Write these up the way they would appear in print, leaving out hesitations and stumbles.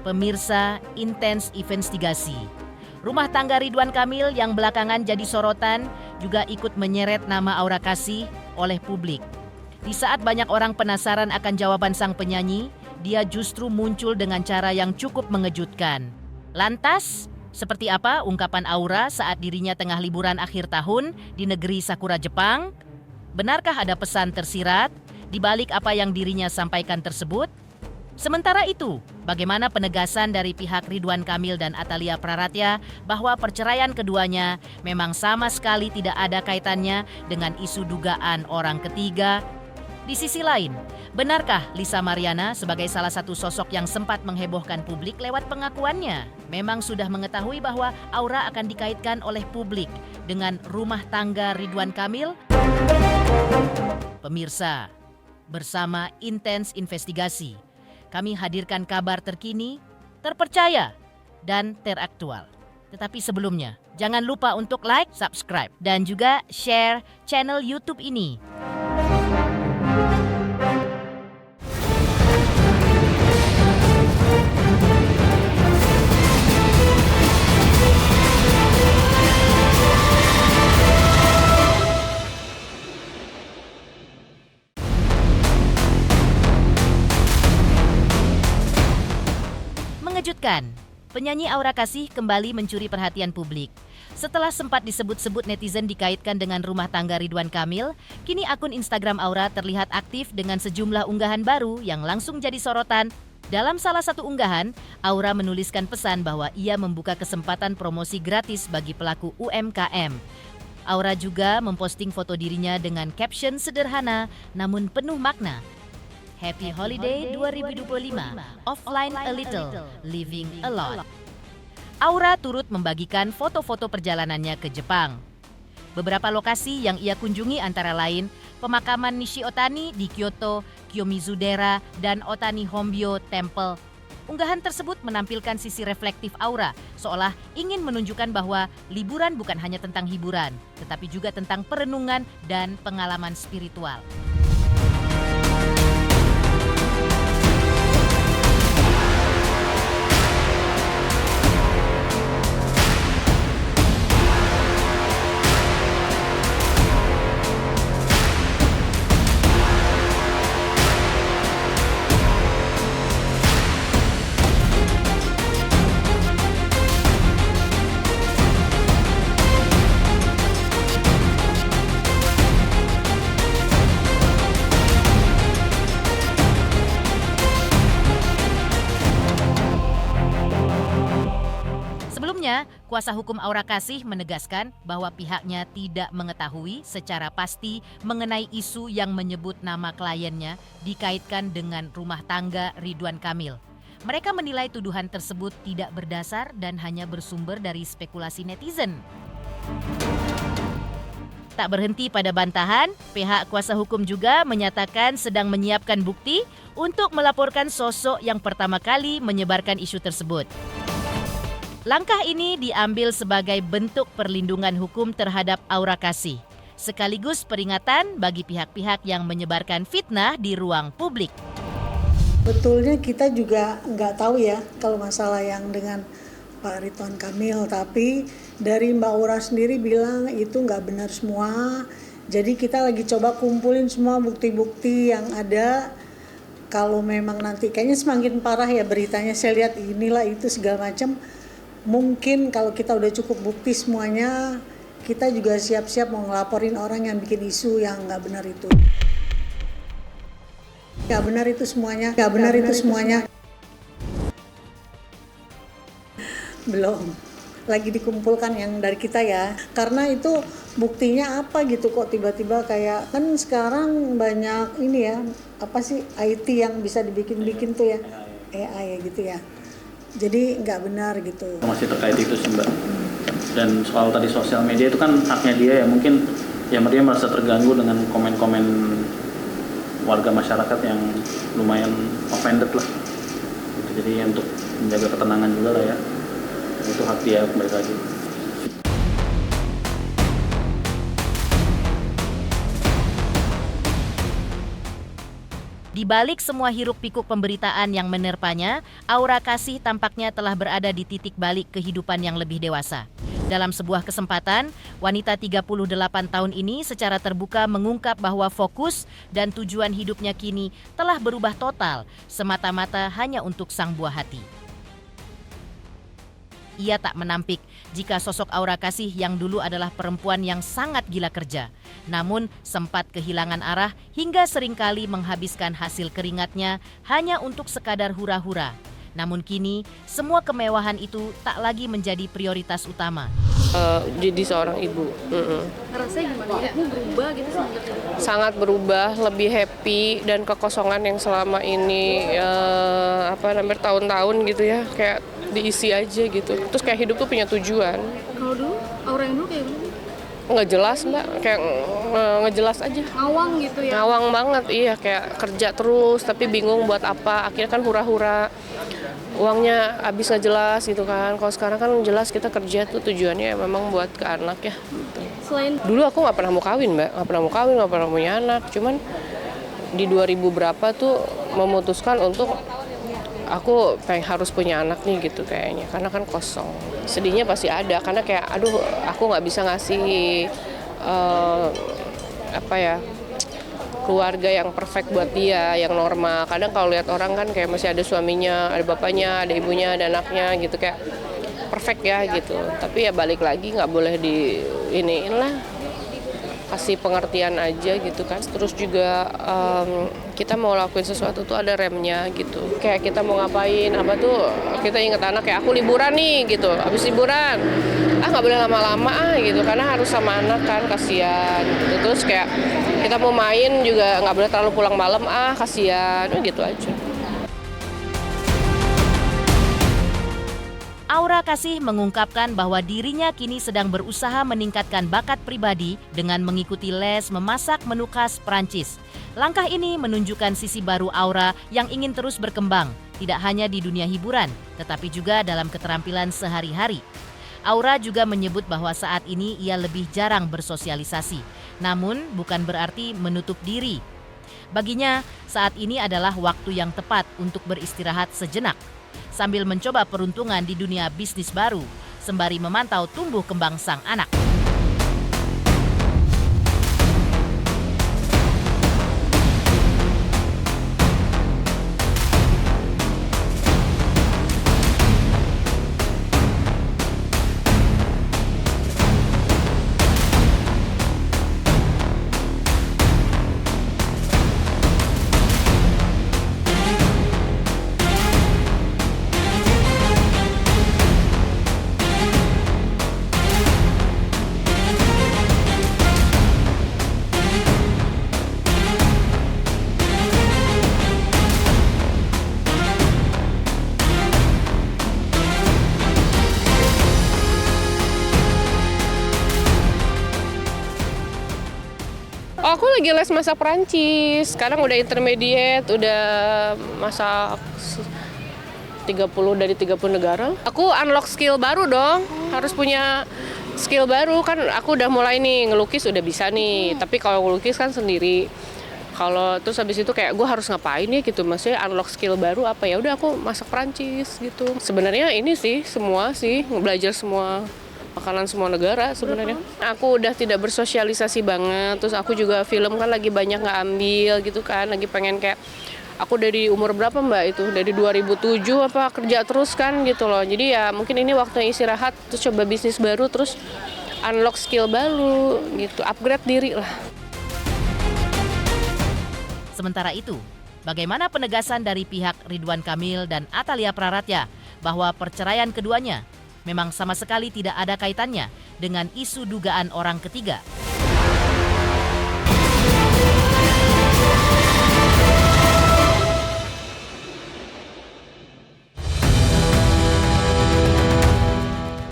Pemirsa, intens investigasi. Rumah tangga Ridwan Kamil yang belakangan jadi sorotan juga ikut menyeret nama Aura Kasih oleh publik. Di saat banyak orang penasaran akan jawaban sang penyanyi, dia justru muncul dengan cara yang cukup mengejutkan. Lantas, seperti apa ungkapan Aura saat dirinya tengah liburan akhir tahun di negeri Sakura Jepang? Benarkah ada pesan tersirat di balik apa yang dirinya sampaikan tersebut? Sementara itu, bagaimana penegasan dari pihak Ridwan Kamil dan Atalia Praratya bahwa perceraian keduanya memang sama sekali tidak ada kaitannya dengan isu dugaan orang ketiga? Di sisi lain, benarkah Lisa Mariana sebagai salah satu sosok yang sempat menghebohkan publik lewat pengakuannya memang sudah mengetahui bahwa Aura akan dikaitkan oleh publik dengan rumah tangga Ridwan Kamil? Pemirsa, bersama Intens Investigasi, kami hadirkan kabar terkini, terpercaya, dan teraktual. Tetapi sebelumnya, jangan lupa untuk like, subscribe, dan juga share channel YouTube ini. Mengejutkan, penyanyi Aura Kasih kembali mencuri perhatian publik. Setelah sempat disebut-sebut netizen dikaitkan dengan rumah tangga Ridwan Kamil, kini akun Instagram Aura terlihat aktif dengan sejumlah unggahan baru yang langsung jadi sorotan. Dalam salah satu unggahan, Aura menuliskan pesan bahwa ia membuka kesempatan promosi gratis bagi pelaku UMKM. Aura juga memposting foto dirinya dengan caption sederhana namun penuh makna. Happy Holiday 2025, offline a little, living a lot. Aura turut membagikan foto-foto perjalanannya ke Jepang. Beberapa lokasi yang ia kunjungi antara lain pemakaman Nishi Otani di Kyoto, Kiyomizu-dera, dan Otani Hombyo Temple. Unggahan tersebut menampilkan sisi reflektif Aura, seolah ingin menunjukkan bahwa liburan bukan hanya tentang hiburan, tetapi juga tentang perenungan dan pengalaman spiritual. Sebelumnya, kuasa hukum Aura Kasih menegaskan bahwa pihaknya tidak mengetahui secara pasti mengenai isu yang menyebut nama kliennya dikaitkan dengan rumah tangga Ridwan Kamil. Mereka menilai tuduhan tersebut tidak berdasar dan hanya bersumber dari spekulasi netizen. Tak berhenti pada bantahan, pihak kuasa hukum juga menyatakan sedang menyiapkan bukti untuk melaporkan sosok yang pertama kali menyebarkan isu tersebut. Langkah ini diambil sebagai bentuk perlindungan hukum terhadap Aura Kasih, sekaligus peringatan bagi pihak-pihak yang menyebarkan fitnah di ruang publik. Betulnya kita juga nggak tahu ya kalau masalah yang dengan Pak Ridwan Kamil, tapi dari Mbak Aura sendiri bilang itu nggak benar semua. Jadi kita lagi coba kumpulin semua bukti-bukti yang ada. Kalau memang nanti kayaknya semakin parah ya beritanya, saya lihat inilah itu segala macam. Mungkin kalau kita udah cukup bukti semuanya, kita juga siap-siap mau ngelaporin orang yang bikin isu yang nggak benar itu. Nggak benar itu semuanya, nggak benar itu semuanya. Belum, lagi dikumpulkan yang dari kita ya. Karena itu buktinya apa gitu kok tiba-tiba kayak, kan sekarang banyak ini ya, apa sih IT yang bisa dibikin-bikin tuh ya, AI ya gitu ya. Jadi nggak benar gitu. Masih terkait itu sih Mbak. Dan soal tadi sosial media itu kan haknya dia ya, mungkin ya dia merasa terganggu dengan komen-komen warga masyarakat yang lumayan offended lah. Jadi untuk menjaga ketenangan juga lah ya, itu hak dia kembali lagi. Di balik semua hiruk-pikuk pemberitaan yang menerpanya, Aura Kasih tampaknya telah berada di titik balik kehidupan yang lebih dewasa. Dalam sebuah kesempatan, wanita 38 tahun ini secara terbuka mengungkap bahwa fokus dan tujuan hidupnya kini telah berubah total, semata-mata hanya untuk sang buah hati. Ia tak menampik jika sosok Aura Kasih yang dulu adalah perempuan yang sangat gila kerja, namun sempat kehilangan arah hingga seringkali menghabiskan hasil keringatnya hanya untuk sekadar hura-hura. Namun kini, semua kemewahan itu tak lagi menjadi prioritas utama. Jadi seorang ibu. Rasanya gimana? Hidupmu berubah gitu semenjak itu? Sangat berubah, lebih happy, dan kekosongan yang selama ini bertahun-tahun gitu ya, kayak diisi aja gitu. Terus kayak hidup tuh punya tujuan. Kalau dulu, Aura yang dulu kayak gimana? Nggak jelas mbak, kayak nggak jelas aja. Ngawang gitu ya? Ngawang banget, iya, kayak kerja terus tapi bingung buat apa. Akhirnya kan hura-hura, uangnya habis nggak jelas gitu kan. Kalau sekarang kan jelas kita kerja tuh tujuannya memang buat ke anak ya. Gitu. Selain Dulu aku nggak pernah mau kawin mbak, nggak pernah punya anak. Cuman di 2000 berapa tuh memutuskan untuk aku harus punya anak nih gitu kayaknya, karena kan kosong. Sedihnya pasti ada, karena kayak aduh aku nggak bisa ngasih keluarga yang perfect buat dia, yang normal. Kadang kalau lihat orang kan kayak masih ada suaminya, ada bapaknya, ada ibunya, ada anaknya gitu, kayak perfect ya gitu. Tapi ya balik lagi nggak boleh di iniin lah, kasih pengertian aja gitu kan. Terus juga kita mau lakuin sesuatu tuh ada remnya gitu. Kayak kita mau ngapain apa tuh kita inget anak, kayak aku liburan nih gitu, habis liburan nggak boleh lama-lama gitu, karena harus sama anak kan, kasihan gitu. Terus kayak kita mau main juga nggak boleh terlalu pulang malam, kasihan gitu aja. Aura Kasih mengungkapkan bahwa dirinya kini sedang berusaha meningkatkan bakat pribadi dengan mengikuti les memasak menu khas Prancis. Langkah ini menunjukkan sisi baru Aura yang ingin terus berkembang, tidak hanya di dunia hiburan, tetapi juga dalam keterampilan sehari-hari. Aura juga menyebut bahwa saat ini ia lebih jarang bersosialisasi, namun bukan berarti menutup diri. Baginya, saat ini adalah waktu yang tepat untuk beristirahat sejenak, sambil mencoba peruntungan di dunia bisnis baru, sembari memantau tumbuh kembang sang anak. Aku lagi les masak Perancis. Sekarang udah intermediate, udah masak 30 negara. Aku unlock skill baru dong. Harus punya skill baru kan. Aku udah mulai nih ngelukis, udah bisa nih. Tapi kalau ngelukis kan sendiri. Kalau terus habis itu kayak gue harus ngapain ya gitu. Maksudnya unlock skill baru apa ya? Udah aku masak Perancis gitu. Sebenarnya ini sih semua sih belajar semua makanan semua negara sebenarnya. Aku udah tidak bersosialisasi banget, terus aku juga film kan lagi banyak nggak ambil gitu kan, lagi pengen kayak, aku dari umur berapa mbak itu, dari 2007 apa kerja terus kan gitu loh, jadi ya mungkin ini waktunya istirahat, terus coba bisnis baru, terus unlock skill baru gitu, upgrade diri lah. Sementara itu, bagaimana penegasan dari pihak Ridwan Kamil dan Atalia Praratya bahwa perceraian keduanya memang sama sekali tidak ada kaitannya dengan isu dugaan orang ketiga.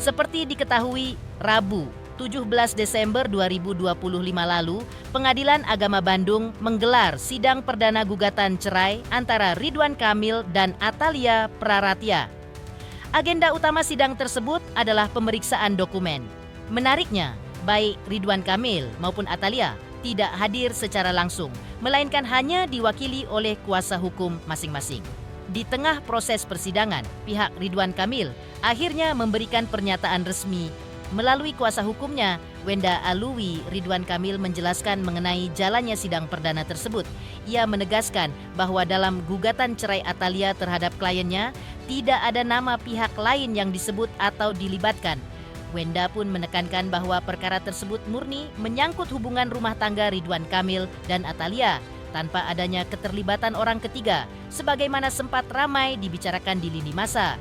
Seperti diketahui, Rabu 17 Desember 2025 lalu, Pengadilan Agama Bandung menggelar sidang perdana gugatan cerai antara Ridwan Kamil dan Atalia Praratya. Agenda utama sidang tersebut adalah pemeriksaan dokumen. Menariknya, baik Ridwan Kamil maupun Atalia tidak hadir secara langsung, melainkan hanya diwakili oleh kuasa hukum masing-masing. Di tengah proses persidangan, pihak Ridwan Kamil akhirnya memberikan pernyataan resmi. Melalui kuasa hukumnya, Wenda Aluwi, Ridwan Kamil menjelaskan mengenai jalannya sidang perdana tersebut. Ia menegaskan bahwa dalam gugatan cerai Atalia terhadap kliennya, tidak ada nama pihak lain yang disebut atau dilibatkan. Wenda pun menekankan bahwa perkara tersebut murni menyangkut hubungan rumah tangga Ridwan Kamil dan Atalia, tanpa adanya keterlibatan orang ketiga, sebagaimana sempat ramai dibicarakan di lini masa.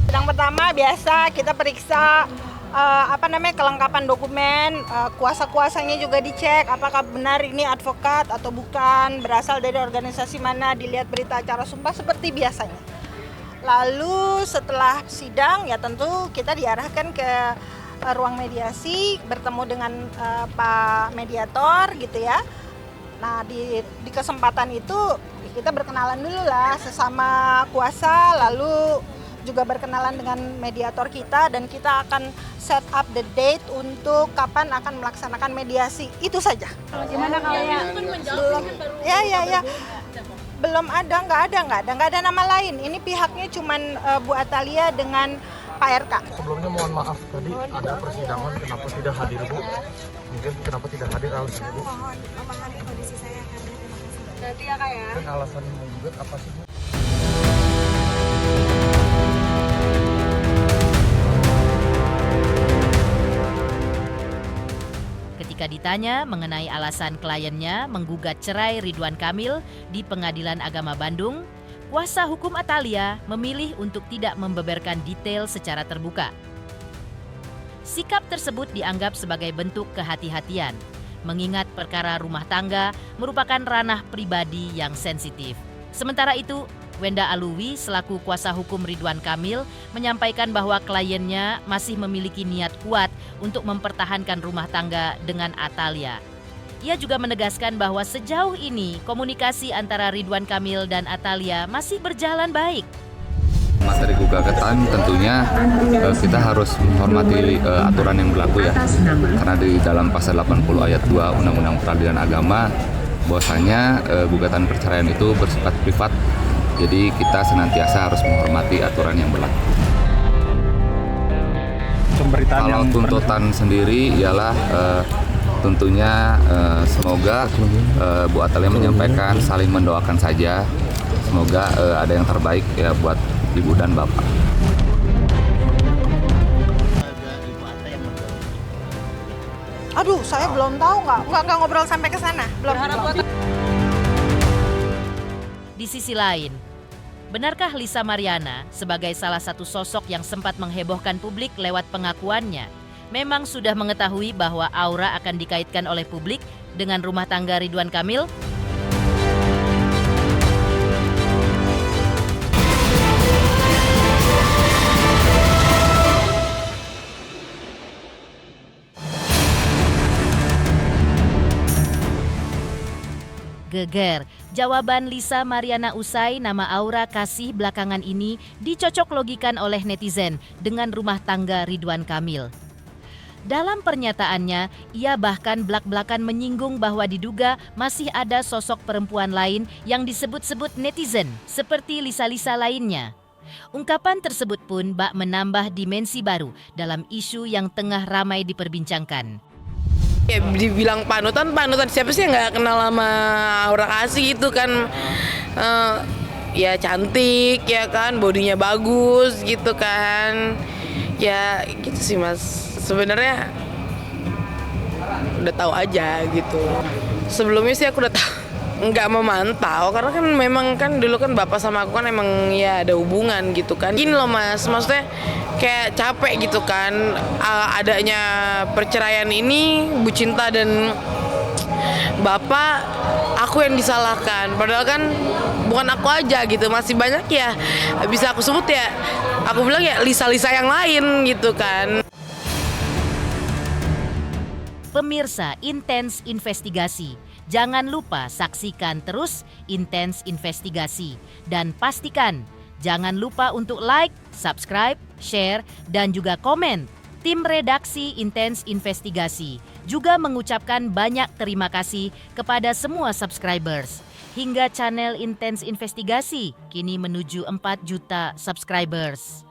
Sidang pertama biasa kita periksa kelengkapan dokumen, kuasa-kuasanya juga dicek apakah benar ini advokat atau bukan, berasal dari organisasi mana, dilihat berita acara sumpah seperti biasanya. Lalu setelah sidang ya tentu kita diarahkan ke ruang mediasi, bertemu dengan Pak Mediator gitu ya. Nah di kesempatan itu kita berkenalan dulu lah sesama kuasa, lalu juga berkenalan dengan mediator kita, dan kita akan set up the date untuk kapan akan melaksanakan mediasi. Itu saja. Gimana kalau ya? Belum ada, nggak ada nama lain. Ini pihaknya cuman Bu Atalia dengan Pak RK. Sebelumnya mohon maaf tadi ada persidangan kenapa tidak hadir Bu? Mungkin kenapa tidak hadir alasannya Bu? Mohon memahami kondisi saya karena terima kasih. Berarti ya Kak ya? Dan alasan menggugat apa sih Bu? Ketika ditanya mengenai alasan kliennya menggugat cerai Ridwan Kamil di Pengadilan Agama Bandung, kuasa hukum Atalia memilih untuk tidak membeberkan detail secara terbuka. Sikap tersebut dianggap sebagai bentuk kehati-hatian, mengingat perkara rumah tangga merupakan ranah pribadi yang sensitif. Sementara itu, Wenda Aluwi selaku kuasa hukum Ridwan Kamil menyampaikan bahwa kliennya masih memiliki niat kuat untuk mempertahankan rumah tangga dengan Atalia. Ia juga menegaskan bahwa sejauh ini komunikasi antara Ridwan Kamil dan Atalia masih berjalan baik. Materi gugatan tentunya kita harus menghormati aturan yang berlaku ya. Karena di dalam pasal 80 ayat 2 Undang-Undang Peradilan Agama bahwasanya gugatan perceraian itu bersifat privat. Jadi kita senantiasa harus menghormati aturan yang berlaku. Kalau tuntutan sendiri ialah tentunya semoga Bu Atalia menyampaikan saling mendoakan saja. Semoga ada yang terbaik ya buat Ibu dan Bapak. Aduh, saya belum tahu, nggak ngobrol sampai ke sana. Belum. Di sisi lain, benarkah Lisa Mariana sebagai salah satu sosok yang sempat menghebohkan publik lewat pengakuannya, memang sudah mengetahui bahwa Aura akan dikaitkan oleh publik dengan rumah tangga Ridwan Kamil? Geger, jawaban Lisa Mariana usai nama Aura Kasih belakangan ini dicocok-logikan oleh netizen dengan rumah tangga Ridwan Kamil. Dalam pernyataannya, ia bahkan belak-belakan menyinggung bahwa diduga masih ada sosok perempuan lain yang disebut-sebut netizen, seperti Lisa-Lisa lainnya. Ungkapan tersebut pun bak menambah dimensi baru dalam isu yang tengah ramai diperbincangkan. Ya dibilang panutan siapa sih yang nggak kenal sama Aura Kasih itu kan, ya cantik ya kan, bodinya bagus gitu kan, ya gitu sih Mas. Sebenarnya udah tahu aja gitu. Sebelumnya sih aku udah tahu, nggak memantau karena kan memang kan dulu kan bapak sama aku kan emang ya ada hubungan gitu kan. Gini loh Mas, maksudnya kayak capek gitu kan adanya perceraian ini, Bu Cinta dan bapak, aku yang disalahkan. Padahal kan bukan aku aja gitu, masih banyak ya bisa aku sebut ya, aku bilang ya Lisa-Lisa yang lain gitu kan. Pemirsa Intens Investigasi, jangan lupa saksikan terus Intens Investigasi. Dan pastikan jangan lupa untuk like, subscribe, share, dan juga komen. Tim redaksi Intens Investigasi juga mengucapkan banyak terima kasih kepada semua subscribers. Hingga channel Intens Investigasi kini menuju 4 juta subscribers.